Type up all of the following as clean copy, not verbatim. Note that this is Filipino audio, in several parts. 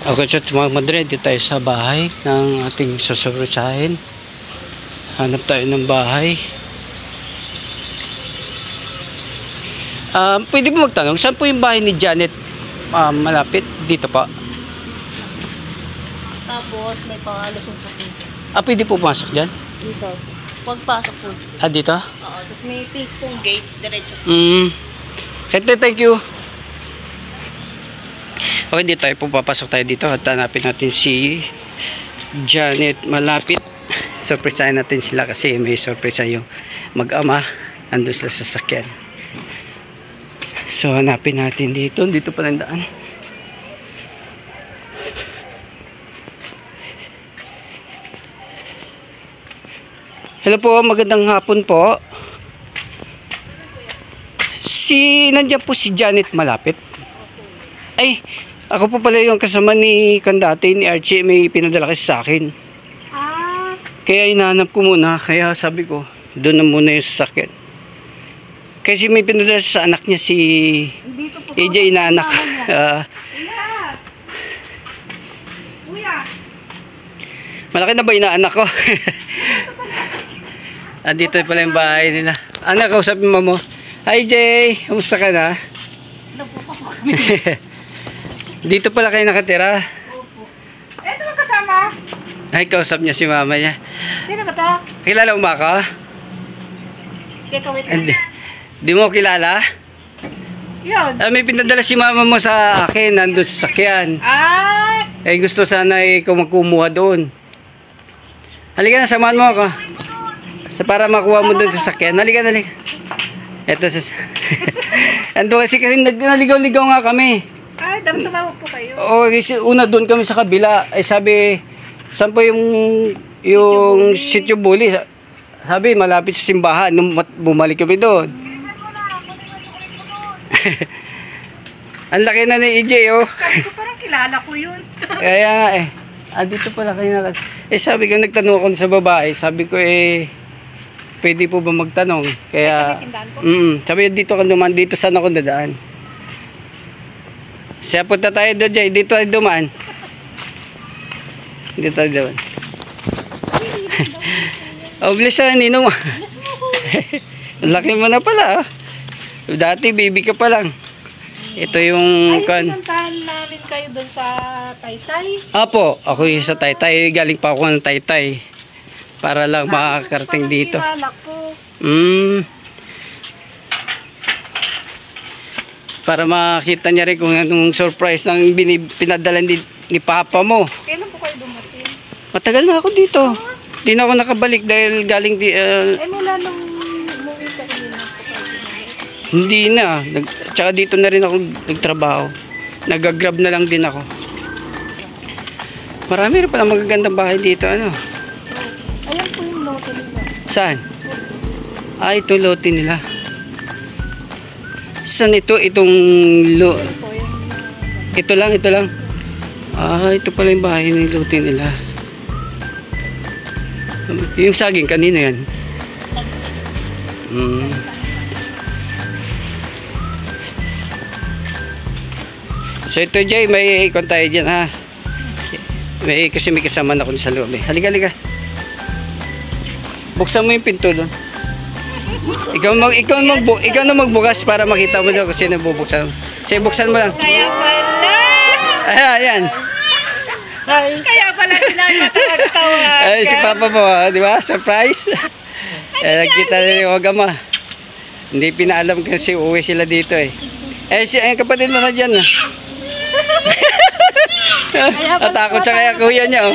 Okay, so mga madre, dito tayo sa bahay ng ating susurpresahin. Hanap tayo ng bahay. Pwede po magtanong, saan po yung bahay ni Janet? Malapit? Dito po. Tapos may pangalusong po po. Pwede po pumasok dyan? Dito. Pagpasok po. Dito? Oo. Tapos may pink pong gate. Diretso po. Thank you. Okay, dito tayo po. Papasok tayo dito at hanapin natin si Janet. Malapit. Surpresahin natin sila kasi may surpresa yung mag-ama. Nandun sila sa sasakyan. So, hanapin natin dito. Dito pa lang daan. Hello po, magandang hapon po. Nandiyan po si Janet malapit. Ay, ako po pala yung kasama ni Kandate, ni Archie. May pinadala kasi sa akin. Kaya inahanap ko muna. Kaya sabi ko, doon na muna yung sasakyan. Kasi may pinadala sa anak niya si AJ, inaanak. Malaki na ba inaanak ko? Dito pala yung bahay nila. Anak, kausapin mo mo. Hi Jay, kamusta ka na? Dito pala kayo nakatira? Opo. Ito ba kasama? Ay, kausap niya si mama niya. Sino ba to? Kilala mo ba ako? Kekawit Hindi. Di mo kilala? Yun. May pinadala si mama mo sa akin, nandun sa sakyan. Gusto sana ikaw magkumuha doon. Halika na, samahan mo ako. Para makuha mo doon sa sakyan. Halika. Ito sa... Ando kasi naligaw-ligaw nga kami. Dapat tumawag po kayo. Oo, kasi una doon kami sa kabila. Sabi, saan po yung Sitio Buli? Sabi, malapit sa simbahan. Nung bumalik kami doon. Ang laki na ni EJ, oh. Sabi ko parang kilala ko yun. Kaya nga dito pala kayo na. Sabi ko, nagtanong ako sa babae. Sabi ko, pwede po ba magtanong? Kaya, sabi dito ka dumaan, dito sana ako dadaan. Siya, punta tayo doon, Jay. Dito tayo dumaan. Dito tayo dumaan. Bless siya, ninong. Laki mo na pala. Dati, baby ka pa lang. Ito yung... pinuntahan namin kayo doon sa Taytay. Apo, ako yung sa Taytay. Galing pa ako ng Taytay. Para lang makakarating dito. Para makita niya rin kung anong surprise ng pinadala ni Papa mo. Kailan po kayo dumating? Matagal na ako dito. Di na ako nakabalik dahil galing Mula nung umuwi ka rin po kayo dumating? Hindi na. Tsaka dito na rin ako nagtrabaho. Nag-grab na lang din ako. Marami rin pala magagandang bahay dito. Ayan po yung lote nila. Saan? Ito lote nila. Saan ito? Ito lang. Ito pala yung bahay ng lote nila. Yung saging kanina yan. So ito Jay, may ikon tayo dyan ha. Kasi may kasama na ko sa loob eh. Halika. Buksan mo yung pinto doon. Ikaw na magbukas para makita mo doon kasi nabubuksan. Sige, buksan mo lang. Kaya pala. Ayan. Hi. Kaya pala tinatawag. Si Papa mo, di ba? Surprise. Nagkita na yung Ama. Hindi pinaalam kasi uwi sila dito eh. Ang kapatid mo na dyan. Natakot siya kaya kuya niya.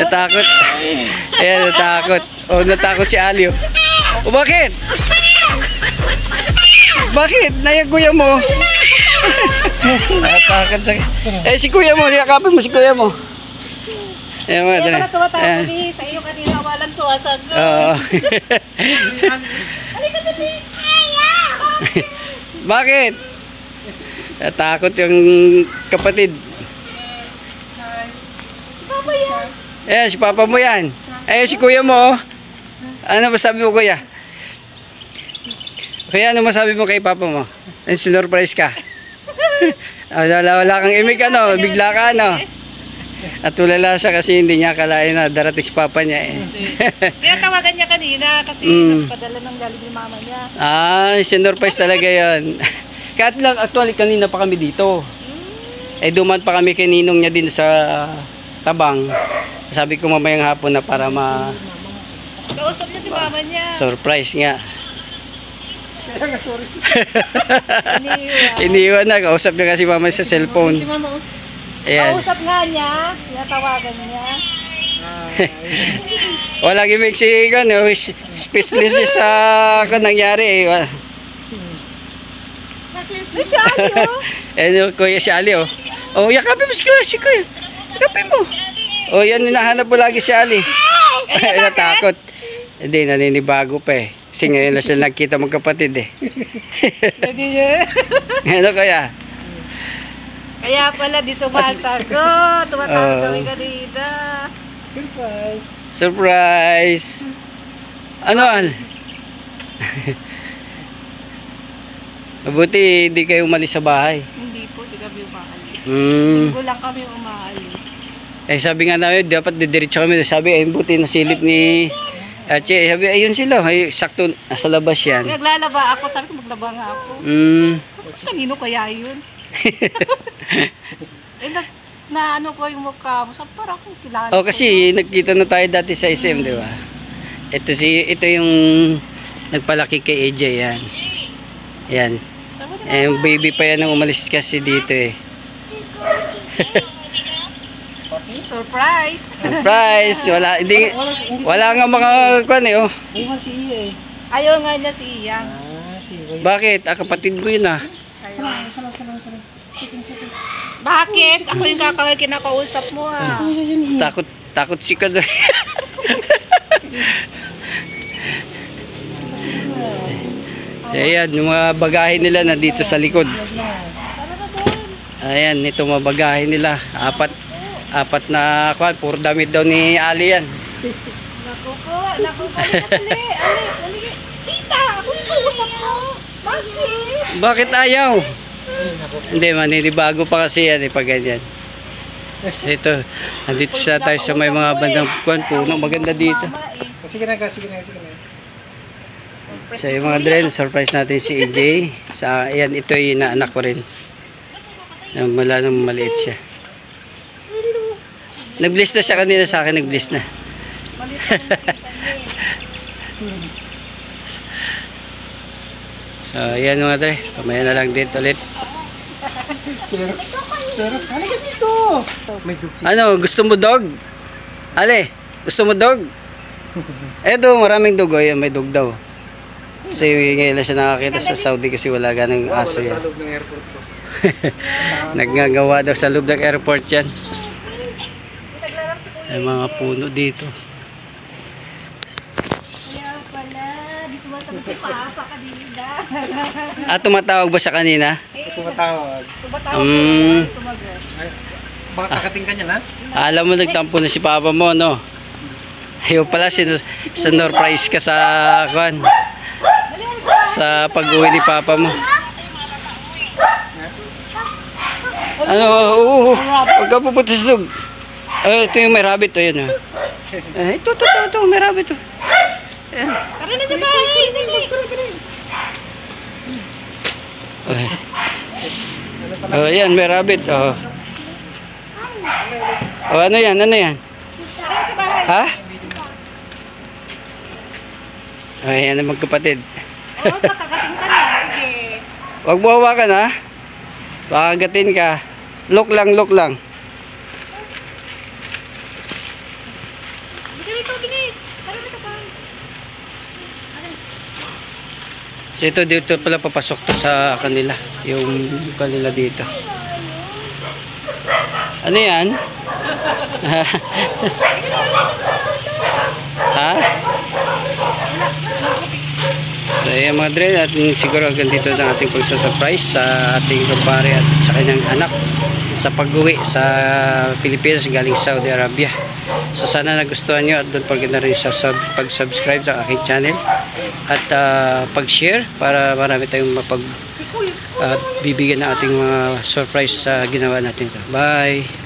Natakot. Ayan, natakot. Natakot si Alio. Bakit? Bakit? Nayag kuya mo. Natakot siya. Si kuya mo. Yakapin mo si kuya mo. Ayan mo. Kaya pala tumatawag sa iyo kanina. Walang suwasagot. Oo. Halika dali. Bakit? Natakot yung kapatid. Papa yan. Si Papa mo yan. Si kuya mo. Ano masabi mo kuya? Kaya ano masabi mo kay Papa mo? Sinurprise ka? Wala kang imik ano, bigla ka ano. At tulala siya kasi hindi niya akalain na darating si papa niya eh. Kaya tawagan niya kanina kasi Mm. nagpadala ng galing ni mama niya. Sinurprise talaga yon. Kahit lang, actually kanina pa kami dito. Eh duman pa kami kay ninong niya din sa Tabang. Sabi ko mamayang hapon na para Kausap niya si mama niya. surprise nga. Kaya nga, sorry. Iniwan. Iniwan na, kausap niya kasi mama sa cellphone. Si mama, oh. Ayan. Kausap nga niya. Tinatawagan niya. Walang ibig si ano, specialist sa nangyari eh. Ay, si Ali, oh. Eh, kuya si Ali oh. Oh, yakapin mo si kuya. Yakapin mo. Oh, yan hinahanap mo lagi si Ali. Natakot. Hindi, naninibago pa eh. Kasi ngayon na sila nagkita magkapatid eh. Hindi niya. Ano kaya? Kaya pala di sumasagot. Tumatawag Oo. kami kanina. Surprise. Surprise! Ano Al? Mabuti hindi kayo umalis sa bahay. Hindi po, di kami umaalis. Hmm. Linggo lang kami umaalis. Eh sabi nga namin, dapat didiretso kami. Sabi, ay buti nasilip ni Ache. Sabi, ayun sila. Ay, sakto, nasa labas yan. Naglalaba ako. Sabi ko maglaba nga ako. Hmm. Kanino kaya yun? Eh, na ano ko yung mukha mo. Sabi parang akong kilala Oh, ko. kasi nagkita na tayo dati sa SM, di ba? Ito yung nagpalaki kay AJ yan. Yan. Sabi ko, Eh, yung baby pa yan nang umalis kasi dito eh. surprise! Surprise! Wala nga mga kwan eh, oh. Iwan si Iya eh. Ayaw nga niya si Iyang. Si Iya. Bakit? Kapatid ko yun ah. Salam. Chicken. Bakit? Ako yung kinakausap mo ah. Takot si Kad. So, ayan, yung mga bagahe nila na dito sa likod. Ayan, ito mga bagahe nila. Apat na kwan, puro damit daw ni Ali yan. Naku po, Ali. Tita, ako yung kausap mo. Bakit? Bakit ayaw? Hindi, maninibago pa kasi yan pag ganyan. So, ito, nandito siya tayo sa may mga bandang kwan, puno maganda dito. Sige na. So yung mga dren, surprise natin si AJ. Ayan, ito yung inaanak ko rin. Mula nung maliit siya. Nag-bliss na siya kanina sa akin, nag-bliss na. So ayan mga dre, kamaya na lang dito ulit. Xerox. Halika dito. May dugsi. Ano, gusto mo dog? Ale, gusto mo dog? Eto, maraming dog. Ayan, may dog daw. Kasi ngayon lang siya nakakita sa Saudi kasi wala ganang aso yan. Sa loob ng airport ko. Naggagawa daw sa loob ng airport yan. May mga puno dito. Kaya pala, di sumasagot si Papa kanina. Tumatawag ba sa kanina? Tumatawag. Tumatawag tumagot. Baka kakating ka niya na? Alam mo, nagtampo na si papa mo, no? Ayaw pala, sinurprise ka sa, kwan, sa pag-uwi ni papa mo. Ano, huwag ka pupunta sa loob. Ito yung may rabbit, yun. Ito, may rabbit. Tara na sa bahay, dali. Oh, yan, may rabbit. Oh, ano yan? Ha? Yan ang magkapatid. Oo, pagkagating ka na. Sige. Huwag mo hawakan ha. Pakagatin ka. Look lang. Bilis. Tara na sa bahay. So ito dito pala papasok to sa kanila. Yung kanila dito. Ano yan? Ha? So ayan mga dre, at siguro hanggang dito ang ating pagsasurprise sa ating kumpare at sa kanyang anak sa pag-uwi sa Pilipinas galing Saudi Arabia. So sana nagustuhan nyo at doon pag na rin sa pag-subscribe sa aking channel at pag-share para marami tayong at bibigyan na ating mga surprise sa ginawa natin ito. Bye!